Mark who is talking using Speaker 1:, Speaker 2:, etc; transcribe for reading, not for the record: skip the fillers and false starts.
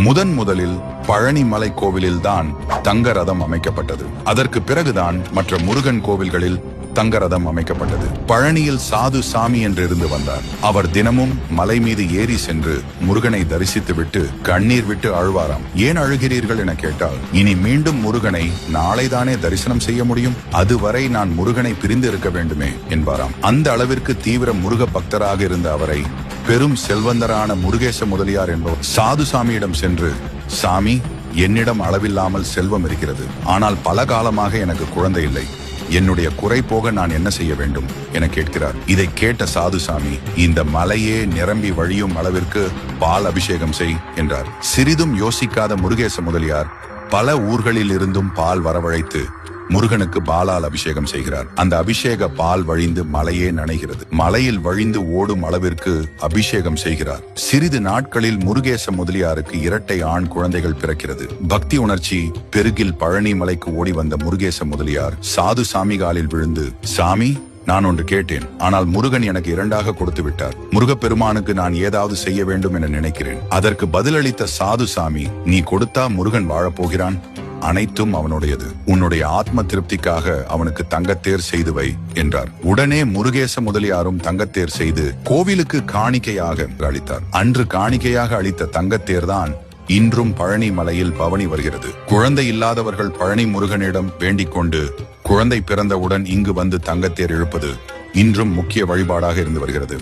Speaker 1: முதலில் பழனி மலை கோவிலில்தான் தங்க ரதம் அமைக்கப்பட்டது. அதற்கு பிறகுதான் மற்ற முருகன் கோவில்களில் தங்க ரதம் அமைக்கப்பட்டது. பழனியில் சாது சாமி என்று இருந்து வந்தார். அவர் தினமும் மலை மீது ஏறி சென்று முருகனை தரிசித்து விட்டு கண்ணீர் விட்டு அழுவாராம். ஏன் அழுகிறீர்கள் என கேட்டால், இனி மீண்டும் முருகனை நாளைதானே தரிசனம் செய்ய முடியும், அதுவரை நான் முருகனை பிரிந்து இருக்க வேண்டுமே என்பாராம். அந்த அளவிற்கு தீவிர முருக பக்தராக இருந்த அவரை பெரும் செல்வந்தரான முருகேச முதலியார் என்பவர் சாது சாமியிடம் சென்று, சாமி, என்னிடம் அளவில்லாமல் செல்வம் இருக்கிறது, ஆனால் பல காலமாக எனக்கு குழந்தை இல்லை, என்னுடைய குறை போக நான் என்ன செய்ய வேண்டும் என கேட்கிறார். இதை கேட்ட சாதுசாமி, இந்த மலையே நிரம்பி வழியும் அளவிற்கு பால் அபிஷேகம் செய் என்றார். சிறிதும் யோசிக்காத முருகேச முதலியார் பல ஊர்களில் இருந்தும் பால் வரவழைத்து முருகனுக்கு பாலால் அபிஷேகம் செய்கிறார். அந்த அபிஷேக பால் வழிந்து மலையே நனைகிறது. மலையில் வழிந்து ஓடும் அளவிற்கு அபிஷேகம் செய்கிறார். சிறிது நாட்களில் முருகேச முதலியாருக்கு இரட்டை ஆண் குழந்தைகள் பிறக்கிறது. பக்தி உணர்ச்சி பெருகில் பழனி மலைக்கு ஓடி வந்த முருகேச முதலியார் சாது சாமி காலில் விழுந்து, சாமி, நான் ஒன்று கேட்டேன், ஆனால் முருகன் எனக்கு இரண்டாக கொடுத்து விட்டார். முருகப்பெருமானுக்கு நான் ஏதாவது செய்ய வேண்டும் என நினைக்கிறேன். அதற்கு பதிலளித்த சாது சாமி, நீ கொடுத்தா முருகன் வாழப்போகிறான், அனைத்தும் அவனுடையது, உன்னுடைய ஆத்ம திருப்திக்காக அவனுக்கு தங்கத்தேர் செய்து வை என்றார். உடனே முருகேச முதலியாரும் தங்கத்தேர் செய்து கோவிலுக்கு காணிக்கையாக அளித்தார். அன்று காணிக்கையாக அளித்த தங்கத்தேர் தான் இன்றும் பழனி மலையில் பவனி வருகிறது. குழந்தை இல்லாதவர்கள் பழனி முருகனிடம் வேண்டிக் கொண்டு குழந்தை பிறந்தவுடன் இங்கு வந்து தங்கத்தேர் இழுப்பது இன்றும் முக்கிய வழிபாடாக இருந்து வருகிறது.